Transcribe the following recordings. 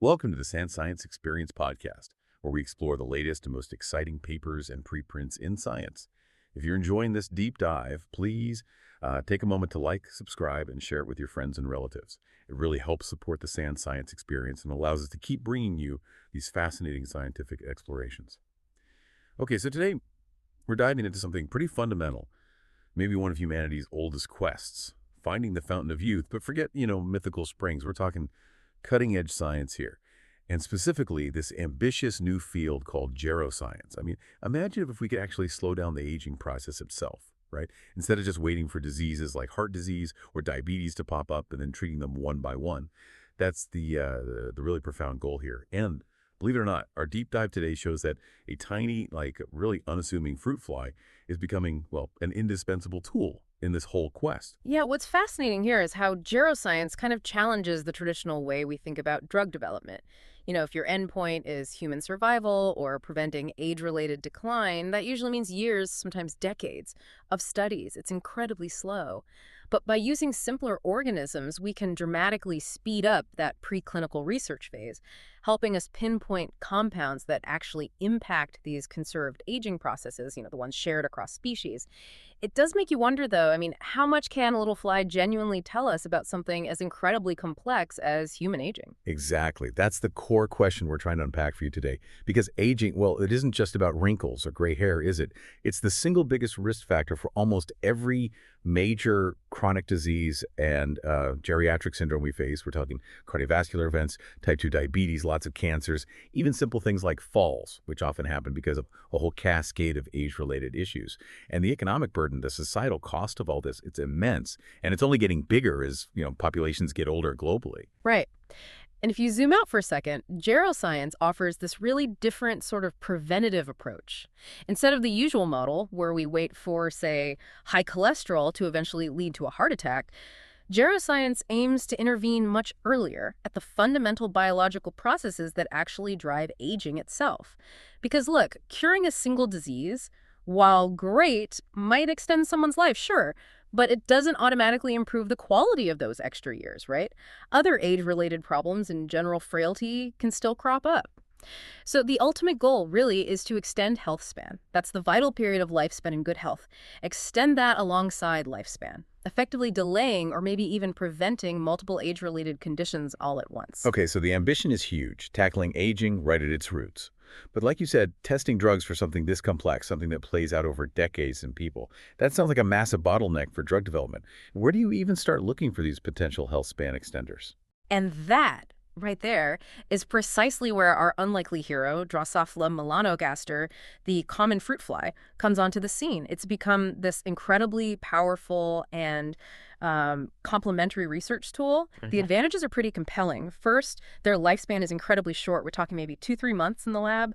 Welcome to the Science Experience podcast, where we explore the latest and most exciting papers and preprints in science. If you're enjoying this deep dive, please take a moment to like, subscribe, and share it with your friends and relatives. It really helps support the Science Experience and allows us to keep bringing you these fascinating scientific explorations. Okay, so today we're diving into something pretty fundamental, maybe one of humanity's oldest quests, finding the fountain of youth, but forget, mythical springs. We're talking cutting-edge science here, and specifically this ambitious new field called geroscience. I mean, imagine if we could actually slow down the aging process itself, right? Instead of just waiting for diseases like heart disease or diabetes to pop up and then treating them one by one. That's the really profound goal here. And believe it or not, our deep dive today shows that a tiny, really unassuming fruit fly is becoming, well, an indispensable tool in this whole quest. Yeah, what's fascinating here is how geroscience kind of challenges the traditional way we think about drug development. If your endpoint is human survival or preventing age-related decline, that usually means years, sometimes decades, of studies. It's incredibly slow. But by using simpler organisms, we can dramatically speed up that preclinical research phase, helping us pinpoint compounds that actually impact these conserved aging processes, the ones shared across species. It does make you wonder, though, how much can a little fly genuinely tell us about something as incredibly complex as human aging? Exactly. That's the core question we're trying to unpack for you today. Because aging, well, it isn't just about wrinkles or gray hair, is it? It's the single biggest risk factor for almost every major chronic disease and geriatric syndrome we face. We're talking cardiovascular events, type 2 diabetes, lots of cancers, even simple things like falls, which often happen because of a whole cascade of age-related issues. And the economic burden, the societal cost of all this, it's immense. And it's only getting bigger as, populations get older globally. Right. And if you zoom out for a second, geroscience offers this really different sort of preventative approach. Instead of the usual model where we wait for, say, high cholesterol to eventually lead to a heart attack, geroscience aims to intervene much earlier at the fundamental biological processes that actually drive aging itself. Because look, curing a single disease, while great, might extend someone's life, sure, but it doesn't automatically improve the quality of those extra years, right? Other age-related problems and general frailty can still crop up. So the ultimate goal really is to extend health span. That's the vital period of life spent in good health. Extend that alongside lifespan, effectively delaying or maybe even preventing multiple age-related conditions all at once. Okay, so the ambition is huge, tackling aging right at its roots. But like you said, testing drugs for something this complex, something that plays out over decades in people, that sounds like a massive bottleneck for drug development. Where do you even start looking for these potential health span extenders? And that right there is precisely where our unlikely hero, Drosophila melanogaster, the common fruit fly, comes onto the scene. It's become this incredibly powerful and complementary research tool. The advantages are pretty compelling. First, their lifespan is incredibly short. We're talking maybe 2-3 months in the lab.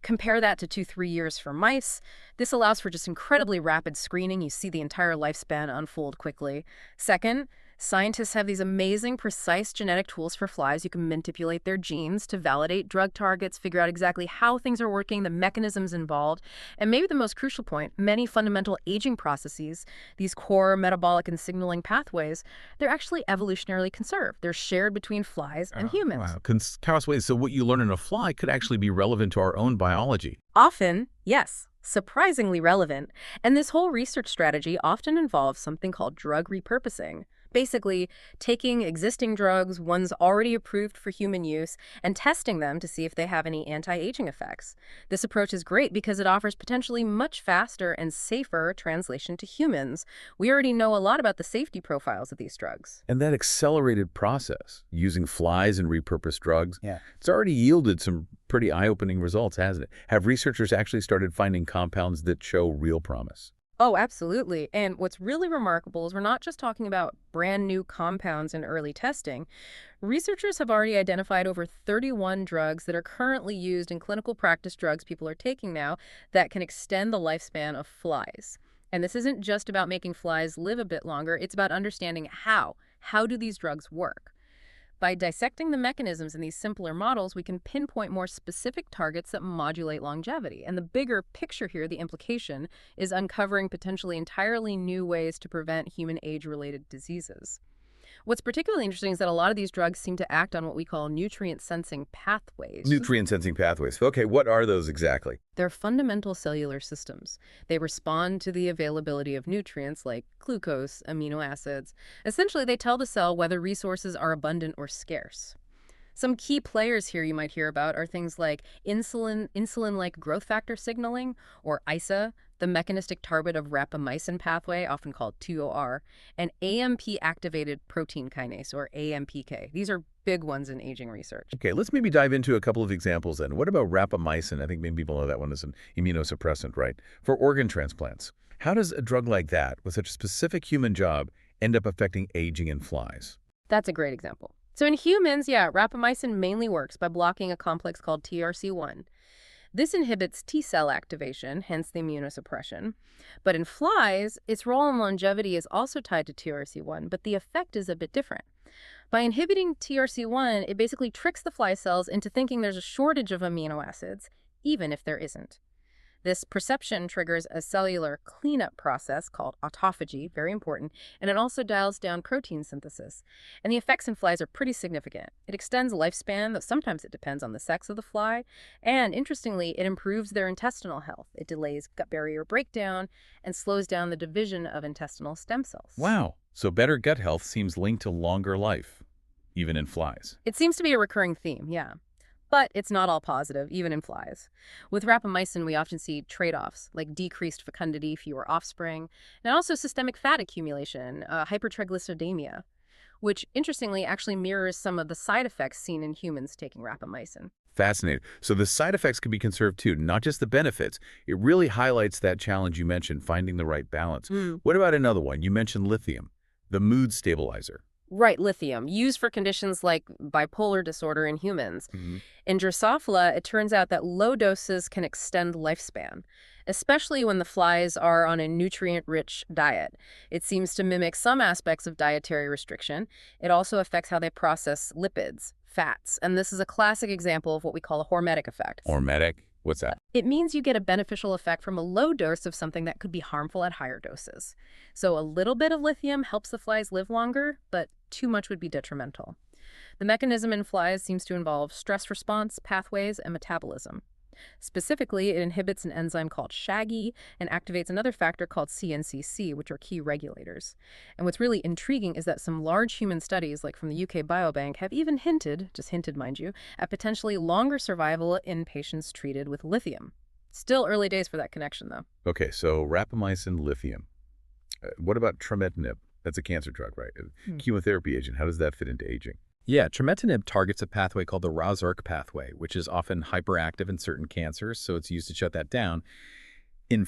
Compare that to 2-3 years for mice. This allows for just incredibly rapid screening. You see the entire lifespan unfold quickly. Second, scientists have these amazing, precise genetic tools for flies. You can manipulate their genes to validate drug targets, figure out exactly how things are working, the mechanisms involved. And maybe the most crucial point, many fundamental aging processes, these core metabolic and signaling pathways, they're actually evolutionarily conserved. They're shared between flies and humans. Wow. Ways. So what you learn in a fly could actually be relevant to our own biology. Often, yes. Surprisingly relevant. And this whole research strategy often involves something called drug repurposing. Basically, taking existing drugs, ones already approved for human use, and testing them to see if they have any anti-aging effects. This approach is great because it offers potentially much faster and safer translation to humans. We already know a lot about the safety profiles of these drugs. And that accelerated process, using flies and repurposed drugs, Yeah. it's already yielded some pretty eye-opening results, hasn't it? Have researchers actually started finding compounds that show real promise? Oh, absolutely. And what's really remarkable is we're not just talking about brand new compounds in early testing. Researchers have already identified over 31 drugs that are currently used in clinical practice drugs people are taking now that can extend the lifespan of flies. And this isn't just about making flies live a bit longer. It's about understanding how. How do these drugs work? By dissecting the mechanisms in these simpler models, we can pinpoint more specific targets that modulate longevity. And the bigger picture here, the implication, is uncovering potentially entirely new ways to prevent human age-related diseases. What's particularly interesting is that a lot of these drugs seem to act on what we call nutrient-sensing pathways. Nutrient-sensing pathways. Okay, what are those exactly? They're fundamental cellular systems. They respond to the availability of nutrients like glucose, amino acids. Essentially, they tell the cell whether resources are abundant or scarce. Some key players here you might hear about are things like insulin-like growth factor signaling, or ISA, the mechanistic target of rapamycin pathway, often called TOR, and AMP-activated protein kinase, or AMPK. These are big ones in aging research. Okay, let's maybe dive into a couple of examples then. What about rapamycin? I think maybe people know that one as an immunosuppressant, right? For organ transplants. How does a drug like that, with such a specific human job, end up affecting aging in flies? That's a great example. So in humans, rapamycin mainly works by blocking a complex called TRC1. This inhibits T-cell activation, hence the immunosuppression. But in flies, its role in longevity is also tied to TRC1, but the effect is a bit different. By inhibiting TRC1, it basically tricks the fly cells into thinking there's a shortage of amino acids, even if there isn't. This perception triggers a cellular cleanup process called autophagy, very important, and it also dials down protein synthesis. And the effects in flies are pretty significant. It extends lifespan, though sometimes it depends on the sex of the fly, and interestingly, it improves their intestinal health. It delays gut barrier breakdown and slows down the division of intestinal stem cells. Wow. So better gut health seems linked to longer life, even in flies. It seems to be a recurring theme, yeah. But it's not all positive, even in flies. With rapamycin, we often see trade-offs, like decreased fecundity, fewer offspring, and also systemic fat accumulation, hypertriglyceridemia, which, interestingly, actually mirrors some of the side effects seen in humans taking rapamycin. Fascinating. So the side effects can be conserved too, not just the benefits. It really highlights that challenge you mentioned, finding the right balance. What about another one? You mentioned lithium, the mood stabilizer. Right, lithium, used for conditions like bipolar disorder in humans. In Drosophila, it turns out that low doses can extend lifespan, especially when the flies are on a nutrient-rich diet. It seems to mimic some aspects of dietary restriction. It also affects how they process lipids, fats, and this is a classic example of what we call a hormetic effect. Hormetic? What's that? It means you get a beneficial effect from a low dose of something that could be harmful at higher doses. So a little bit of lithium helps the flies live longer, but too much would be detrimental. The mechanism in flies seems to involve stress response, pathways, and metabolism. Specifically, it inhibits an enzyme called SHAGI and activates another factor called CNCC, which are key regulators. And what's really intriguing is that some large human studies, like from the UK Biobank, have even hinted, just hinted mind you, at potentially longer survival in patients treated with lithium. Still early days for that connection, though. Okay, so rapamycin, lithium. What about trametinib? That's a cancer drug, right? Chemotherapy agent. How does that fit into aging? Yeah, trametinib targets a pathway called the ROS-ERK pathway, which is often hyperactive in certain cancers, so it's used to shut that down. In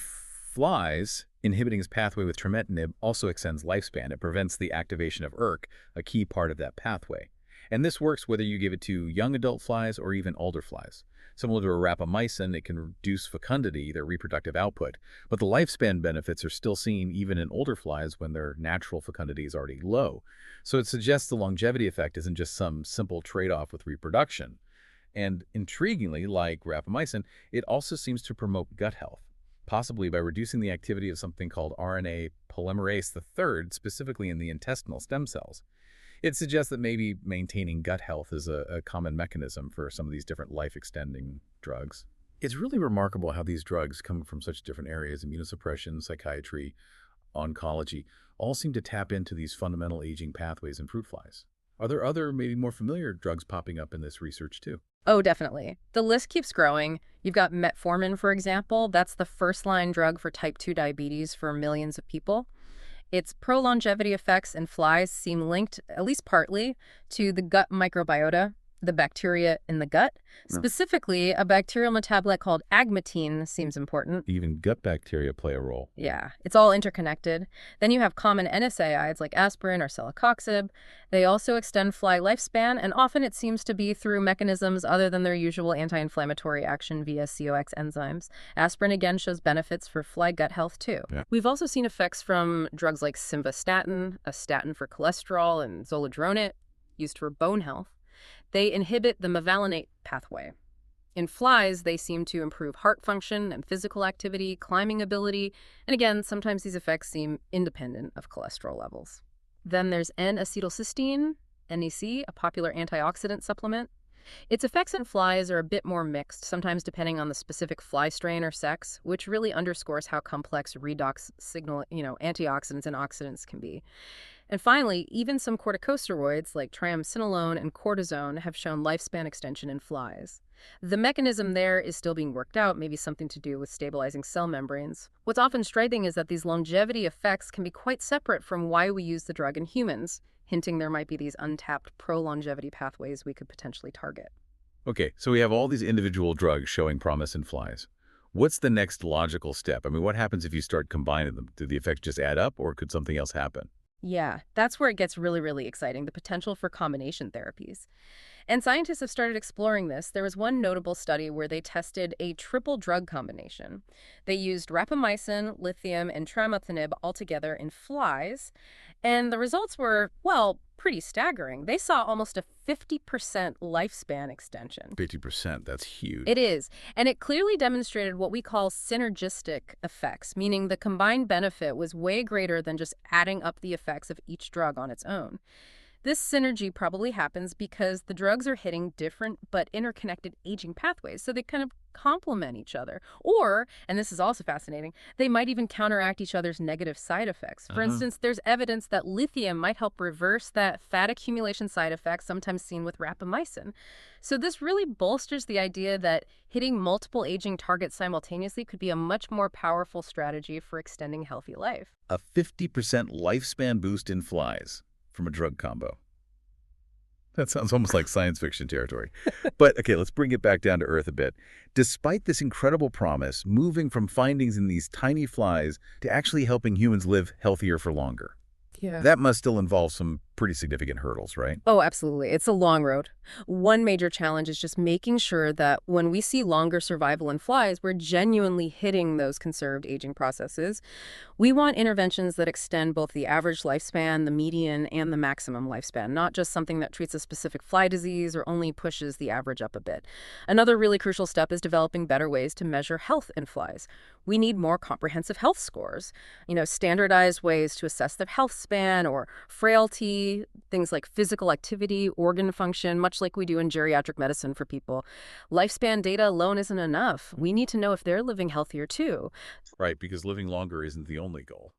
flies, inhibiting this pathway with trametinib also extends lifespan. It prevents the activation of ERK, a key part of that pathway. And this works whether you give it to young adult flies or even older flies. Similar to a rapamycin, it can reduce fecundity, their reproductive output, but the lifespan benefits are still seen even in older flies when their natural fecundity is already low. So it suggests the longevity effect isn't just some simple trade-off with reproduction. And intriguingly, like rapamycin, it also seems to promote gut health, possibly by reducing the activity of something called RNA polymerase III, specifically in the intestinal stem cells. It suggests that maybe maintaining gut health is a common mechanism for some of these different life-extending drugs. It's really remarkable how these drugs, coming from such different areas, immunosuppression, psychiatry, oncology, all seem to tap into these fundamental aging pathways in fruit flies. Are there other, maybe more familiar drugs popping up in this research too? Oh, definitely. The list keeps growing. You've got Metformin, for example. That's the first-line drug for type 2 diabetes for millions of people. Its pro-longevity effects in flies seem linked, at least partly, to the gut microbiota, the bacteria in the gut. Specifically, a bacterial metabolite called agmatine seems important. Even gut bacteria play a role. Yeah, it's all interconnected. Then you have common NSAIDs like aspirin or celecoxib. They also extend fly lifespan, and often it seems to be through mechanisms other than their usual anti-inflammatory action via COX enzymes. Aspirin again shows benefits for fly gut health too. Yeah. We've also seen effects from drugs like simvastatin, a statin for cholesterol, and zoledronate, used for bone health. They inhibit the mevalonate pathway. In flies, they seem to improve heart function and physical activity, climbing ability, and again, sometimes these effects seem independent of cholesterol levels. Then there's N-acetylcysteine, NAC, a popular antioxidant supplement. Its effects in flies are a bit more mixed, sometimes depending on the specific fly strain or sex, which really underscores how complex redox signal, antioxidants and oxidants can be. And finally, even some corticosteroids like triamcinolone and cortisone have shown lifespan extension in flies. The mechanism there is still being worked out, maybe something to do with stabilizing cell membranes. What's often striking is that these longevity effects can be quite separate from why we use the drug in humans, hinting there might be these untapped pro-longevity pathways we could potentially target. Okay, so we have all these individual drugs showing promise in flies. What's the next logical step? I mean, what happens if you start combining them? Do the effects just add up, or could something else happen? Yeah, that's where it gets really, really exciting, the potential for combination therapies. And scientists have started exploring this. There was one notable study where they tested a triple drug combination. They used rapamycin, lithium, and trimethoprim all together in flies, and the results were, well, pretty staggering. They saw almost a 50% lifespan extension. 50%, that's huge. It is, and it clearly demonstrated what we call synergistic effects, meaning the combined benefit was way greater than just adding up the effects of each drug on its own. This synergy probably happens because the drugs are hitting different but interconnected aging pathways, so they kind of complement each other. Or, and this is also fascinating, they might even counteract each other's negative side effects. For instance, there's evidence that lithium might help reverse that fat accumulation side effect sometimes seen with rapamycin. So this really bolsters the idea that hitting multiple aging targets simultaneously could be a much more powerful strategy for extending healthy life. A 50% lifespan boost in flies from a drug combo. That sounds almost like science fiction territory. But, okay, let's bring it back down to earth a bit. Despite this incredible promise, moving from findings in these tiny flies to actually helping humans live healthier for longer, that must still involve some pretty significant hurdles, right? Oh, absolutely. It's a long road. One major challenge is just making sure that when we see longer survival in flies, we're genuinely hitting those conserved aging processes. We want interventions that extend both the average lifespan, the median, and the maximum lifespan, not just something that treats a specific fly disease or only pushes the average up a bit. Another really crucial step is developing better ways to measure health in flies. We need more comprehensive health scores, standardized ways to assess their health span or frailty, things like physical activity, organ function, much like we do in geriatric medicine for people. Lifespan data alone isn't enough. We need to know if they're living healthier too. Right, because living longer isn't the only goal.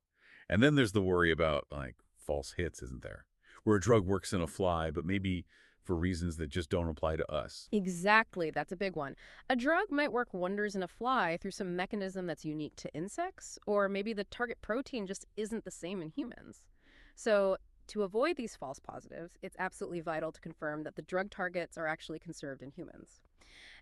And then there's the worry about, false hits, isn't there? Where a drug works in a fly, but maybe for reasons that just don't apply to us. Exactly, that's a big one. A drug might work wonders in a fly through some mechanism that's unique to insects, or maybe the target protein just isn't the same in humans. So, to avoid these false positives, it's absolutely vital to confirm that the drug targets are actually conserved in humans.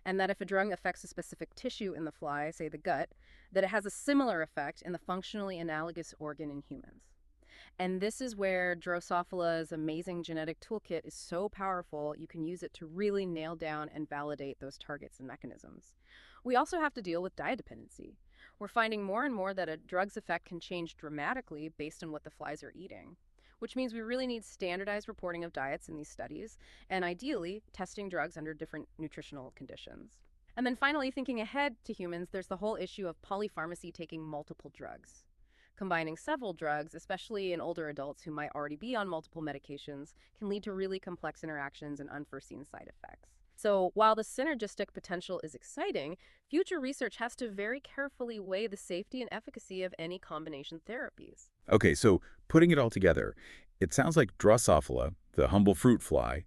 And that if a drug affects a specific tissue in the fly, say the gut, that it has a similar effect in the functionally analogous organ in humans. And this is where Drosophila's amazing genetic toolkit is so powerful, you can use it to really nail down and validate those targets and mechanisms. We also have to deal with diet dependency. We're finding more and more that a drug's effect can change dramatically based on what the flies are eating, which means we really need standardized reporting of diets in these studies, and ideally, testing drugs under different nutritional conditions. And then finally, thinking ahead to humans, there's the whole issue of polypharmacy taking multiple drugs. Combining several drugs, especially in older adults who might already be on multiple medications, can lead to really complex interactions and unforeseen side effects. So while the synergistic potential is exciting, future research has to very carefully weigh the safety and efficacy of any combination therapies. Okay, so putting it all together, it sounds like Drosophila, the humble fruit fly,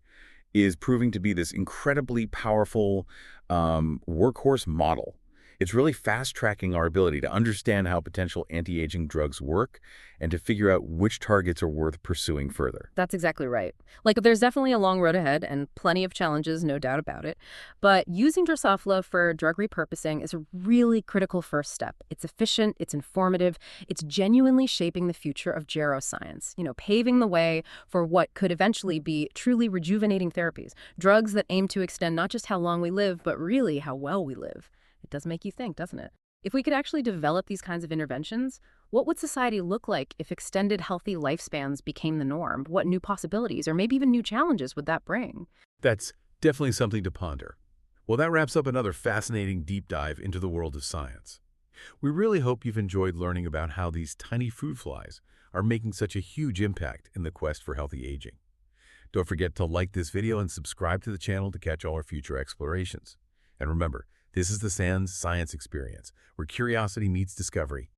is proving to be this incredibly powerful workhorse model. It's really fast-tracking our ability to understand how potential anti-aging drugs work and to figure out which targets are worth pursuing further. That's exactly right. There's definitely a long road ahead and plenty of challenges, no doubt about it. But using Drosophila for drug repurposing is a really critical first step. It's efficient, it's informative, it's genuinely shaping the future of geroscience, paving the way for what could eventually be truly rejuvenating therapies, drugs that aim to extend not just how long we live, but really how well we live. It does make you think, doesn't it? If we could actually develop these kinds of interventions, what would society look like if extended healthy lifespans became the norm? What new possibilities or maybe even new challenges would that bring? That's definitely something to ponder. Well, that wraps up another fascinating deep dive into the world of science. We really hope you've enjoyed learning about how these tiny fruit flies are making such a huge impact in the quest for healthy aging. Don't forget to like this video and subscribe to the channel to catch all our future explorations. And remember, this is the Sans Science Experience, where curiosity meets discovery.